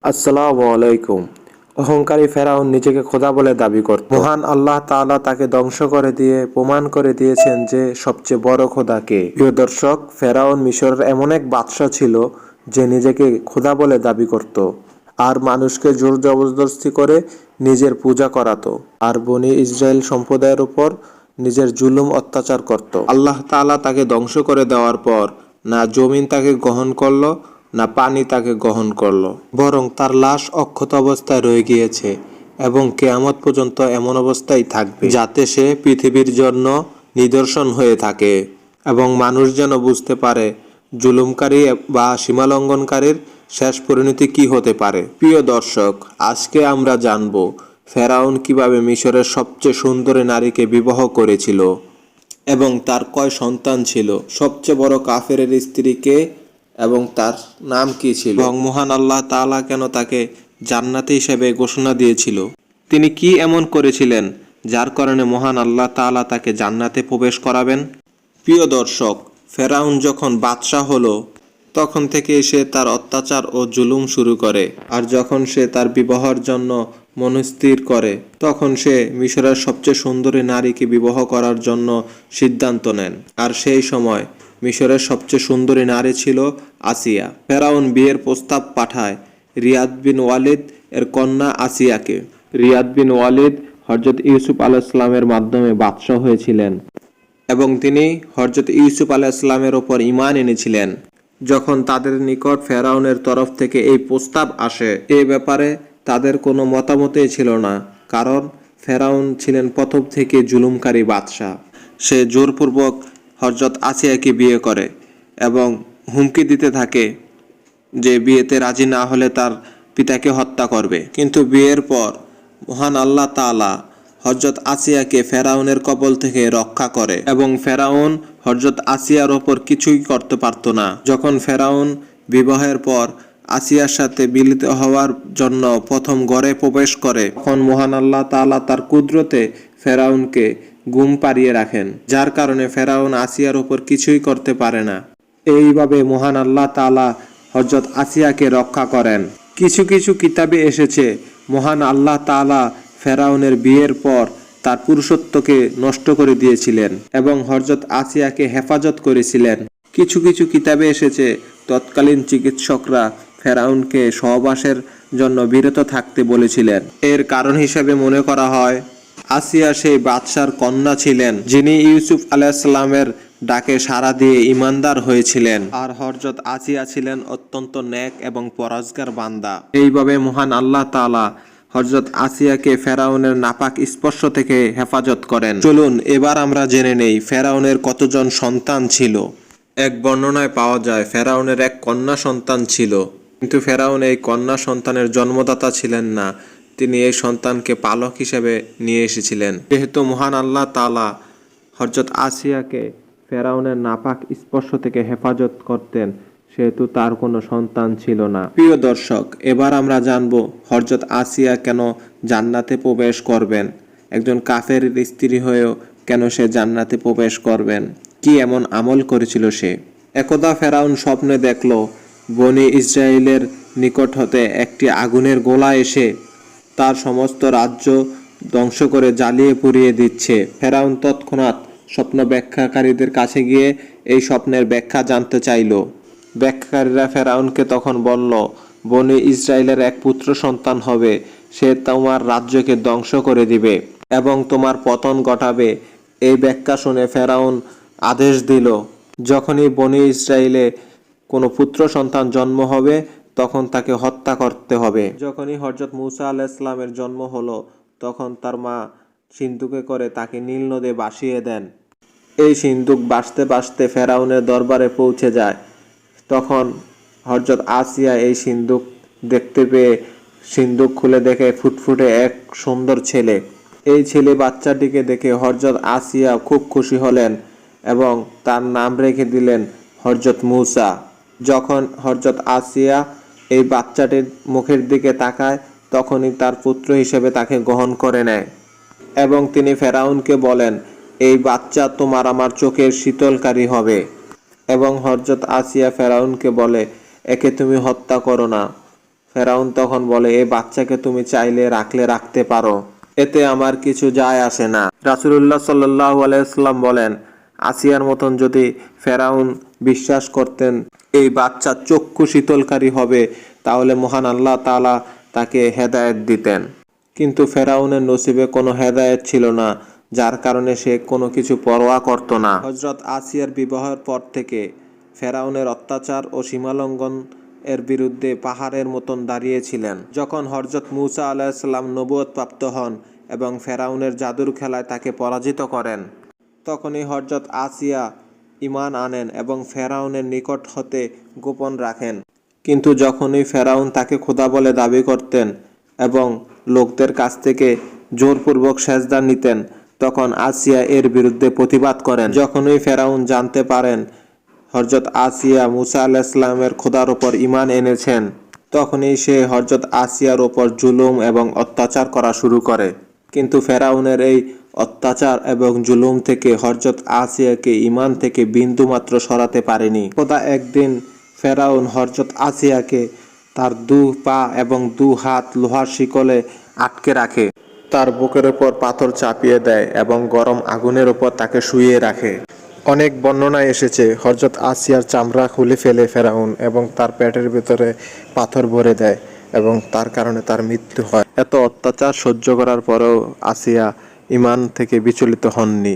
আসসালামু আলাইকুম। অহংকারী ফেরাউন নিজেকে খোদা বলে দাবি করত। মহান আল্লাহ তাআলা তাকে ধ্বংস করে দিয়ে প্রমাণ করে দিয়েছেন যে সবচেয়ে বড় খোদা কে। প্রিয় দর্শক, ফেরাউন মিশরের এমন এক বাদশা ছিল যে নিজেকে খোদা বলে দাবি করত আর মানুষকে জোর জবরদস্তি করে নিজের পূজা করাতো আর বনি ইসরায়েল সম্প্রদায়ের উপর নিজের জুলুম অত্যাচার করত। আল্লাহ তাআলা তাকে ধ্বংস করে দেওয়ার পর না জমিন তাকে গ্রহণ করলো না পানি তাকে গ্রহণ করলো, বরং তার লাশ অক্ষত অবস্থায় রয়ে গিয়েছে এবং কেয়ামত পর্যন্ত এমন অবস্থায় থাকবে যাতে সে পৃথিবীর জন্য নিদর্শন হয়ে থাকে এবং মানুষ যেন বুঝতে পারে জুলুমকারী বা সীমালঙ্ঘনকারীর শেষ পরিণতি কি হতে পারে। প্রিয় দর্শক, আজকে আমরা জানব ফেরাউন কিভাবে মিশরের সবচেয়ে সুন্দরী নারীকে বিবাহ করেছিল এবং তার কয় সন্তান ছিল, সবচেয়ে বড় কাফেরের স্ত্রীকে এবং তার নাম কি ছিল, এবং মহান আল্লাহ তাআলা কেন তাকে জান্নাতি হিসেবে ঘোষণা দিয়েছিল। তিনি কি এমন করেছিলেন যার কারণে মহান আল্লাহ তাআলা তাকে জান্নাতে প্রবেশ করাবেন। প্রিয় দর্শক, ফেরাউন যখন বাদশাহ হলো তখন থেকে সে তার অত্যাচার ও জুলুম শুরু করে, আর যখন সে তার বিবাহের জন্য মনস্থির করে তখন সে মিশরের সবচেয়ে সুন্দরী নারীকে বিবাহ করার জন্য সিদ্ধান্ত নেন। আর সেই সময় মিশরের সবচেয়ে সুন্দরী নারী ছিল আসিয়া। ফেরাউন বিয়ের প্রস্তাব পাঠায় রিয়াদ বিন ওয়ালিদ এর কন্যা আসিয়াকে। রিয়াদ বিন ওয়ালিদ হযরত ইউসুফ আলাইহিসসালামের মাধ্যমে বাদশাহ হয়েছিলেন এবং তিনি হযরত ইউসুফ আলাইহিসসালামের উপর ঈমান এনেছিলেন। যখন তাদের নিকট ফেরাউনের তরফ থেকে এই প্রস্তাব আসে, এ ব্যাপারে তাদের কোনো মতামতই ছিল না, কারণ ফেরাউন ছিলেন প্রথম থেকে জুলুমকারী বাদশাহ। সে জোরপূর্বক হযরত আসিয়াকে বিয়ে করে এবং হুমকি দিতে থাকে যে বিয়েতে রাজি না হলে তার পিতাকে হত্যা করবে। কিন্তু বিয়ের পর মহান আল্লাহ তাআলা হযরত আসিয়াকে ফেরাউনের কবল থেকে রক্ষা করে এবং ফেরাউন হযরত আসিয়ার ওপর কিছুই করতে পারত না। যখন ফেরাউন বিবাহের পর আসিয়ার সাথে মিলিত হওয়ার জন্য প্রথম ঘরে প্রবেশ করে, তখন মহান আল্লাহ তাআলা তার কুদরতে ফেরাউনকে ঘুম পাড়িয়ে রাখেন, যার কারণে ফেরাউন আসিয়ার ওপর কিছুই করতে পারে না। এইভাবে মহান আল্লাহ তাআলা হযরত আসিয়াকে রক্ষা করেন। কিছু কিছু কিতাবে এসেছে মহান আল্লাহ তাআলা ফেরাউনের বিয়ের পর তার পুরুষত্বকে নষ্ট করে দিয়েছিলেন এবং হযরত আসিয়াকে হেফাজত করেছিলেন। কিছু কিছু কিতাবে এসেছে তৎকালীন চিকিৎসকরা ফেরাউনকে সহবাসের জন্য বিরত থাকতে বলেছিলেন। এর কারণ হিসেবে মনে করা হয় আসিয়া সেই বাদশার কন্যা ছিলেন যিনি ইউসুফ আলাইহিসসালামের ডাকে সাড়া দিয়ে ঈমানদার হয়েছিলেন, আর হযরত আসিয়া ছিলেন অত্যন্ত নেক এবং পরহেজগার বান্দা। এইভাবে মহান আল্লাহ তাআলা হযরত আসিয়াকে ফেরাউনের নাপাক স্পর্শ থেকে হেফাজত করেন। চলুন এবার আমরা জেনে নেই ফেরাউনের কতজন সন্তান ছিল। এক বর্ণনায় পাওয়া যায় ফেরাউনের এক কন্যা সন্তান ছিল, কিন্তু ফেরাউন এই কন্যা সন্তানের জন্মদাতা ছিলেন না, তিনি এই সন্তানকে পালক হিসেবে নিয়ে এসেছিলেন। যেহেতু মহান আল্লাহ তাআলা হযরত আসিয়াকে ফেরাউনের নাপাক স্পর্শ থেকে হেফাজত করতেন, সেহেতু তার কোনো সন্তান ছিল না। প্রিয় দর্শক, এবার আমরা জানব হযরত আসিয়া কেন জান্নাতে প্রবেশ করবেন, একজন কাফেরের স্ত্রী হয়েও কেন সে জান্নাতে প্রবেশ করবেন, কি এমন আমল করেছিল সে। একদা ফেরাউন স্বপ্নে দেখল বনি ইসরায়েলের নিকট হতে একটি আগুনের গোলা এসে তার সমস্ত রাজ্য ধ্বংস করে জ্বালিয়ে পুড়িয়ে দিচ্ছে। ফেরাউন তৎক্ষণাৎ স্বপ্ন ব্যাখ্যাকারীদের কাছে গিয়ে এই স্বপ্নের ব্যাখ্যা জানতে চাইল। ব্যাখ্যাকারীরা ফেরাউনকে তখন বলল, বনি ইসরায়েলের এক পুত্র সন্তান হবে, সে তোমার রাজ্যকে ধ্বংস করে দিবে এবং তোমার পতন ঘটাবে। এই ব্যাখ্যা শুনে ফেরাউন আদেশ দিল, যখনই বনি ইসরায়েলে কোনো পুত্র সন্তান জন্ম হবে তখন তাকে হত্যা করতে হবে। যখনই হযরত মূসা আলাইহিসসালামের জন্ম হলো তখন তার মা সিন্দুকে করে তাকে নীল নদে ভাসিয়ে দেন। এই সিন্দুক ভাসতে ভাসতে ফেরাউনের দরবারে পৌঁছে যায়। তখন হযরত আসিয়া এই সিন্দুক দেখতে পেয়ে সিন্দুক খুলে দেখে ফুটফুটে এক সুন্দর ছেলে। এই ছেলে বাচ্চাটিকে দেখে হযরত আসিয়া খুব খুশি হলেন এবং তার নাম রেখে দিলেন হযরত মূসা। যখন হযরত আসিয়া এই বাচ্চাটির মুখের দিকে তাকায় তখনই তার পুত্র হিসেবে তাকে গ্রহণ করে নেয় এবং তিনি ফেরাউনকে বলেন, এই বাচ্চা তোমার আমার চোখের শীতলকারী হবে। এবং হযরত আসিয়া ফেরাউনকে বলে, একে তুমি হত্যা করো না। ফেরাউন তখন বলে, এই বাচ্চাকে তুমি চাইলে রাখতে পারো, এতে আমার কিছু যায় আসে না। রাসূলুল্লাহ সাল্লাল্লাহু আলাইহি ওয়াসাল্লাম বলেন, আসিয়ার মতন যদি ফেরাউন বিশ্বাস করতেন এই বাচ্চা চক্ষু শীতলকারী হবে, তাহলে মহান আল্লাহ তাআলা তাকে হেদায়েত দিতেন। কিন্তু ফেরাউনের নসিবে কোনো হেদায়েত ছিল না, যার কারণে সে কোনো কিছু পরোয়া করত না। হযরত আসিয়ার বিবাহের পর থেকে ফেরাউনের অত্যাচার ও সীমালঙ্ঘন এর বিরুদ্ধে পাহাড়ের মতন দাঁড়িয়েছিলেন। যখন হযরত মূসা আলাইহিস সালাম নবুয়ত প্রাপ্ত হন এবং ফেরাউনের জাদুর খেলায় তাকে পরাজিত করেন, তখনই হযরত আসিয়া ঈমান আনেন এবং ফেরাউনের নিকট হতে গোপন রাখেন। কিন্তু যখনই ফেরাউন তাকে খোদা বলে দাবি করতেন এবং লোকদের কাছ থেকে জোরপূর্বক সেজদা নিতেন, তখন আসিয়া এর বিরুদ্ধে প্রতিবাদ করেন। যখনই ফেরাউন জানতে পারেন হযরত আসিয়া মূসা আলাইহিস সালামের খোদার উপর ঈমান এনেছেন, তখনই সে হযরত আসিয়ার উপর জুলুম এবং অত্যাচার করা শুরু করে। কিন্তু ফেরাউনের এই অত্যাচার এবং জুলুম থেকে হযরত আসিয়াকে ঈমান থেকে বিন্দুমাত্র সরাতে পারেনি। খোদা একদিন ফেরাউন হযরত আসিয়াকে তার 2 পা এবং 2 হাত লোহার শিকলে আটকে রাখে, তার বুকের উপর পাথর চাপিয়ে দেয় এবং গরম আগুনের উপর তাকে শুইয়ে রাখে। অনেক বর্ণনায় এসেছে হযরত আসিয়ার চামড়া খুলে ফেলে ফেরাউন এবং তার পেটের ভিতরে পাথর ভরে দেয় এবং তার কারণে তার মৃত্যু হয়। এত অত্যাচার সহ্য করার পরেও আসিয়া ঈমান থেকে বিচলিত হননি।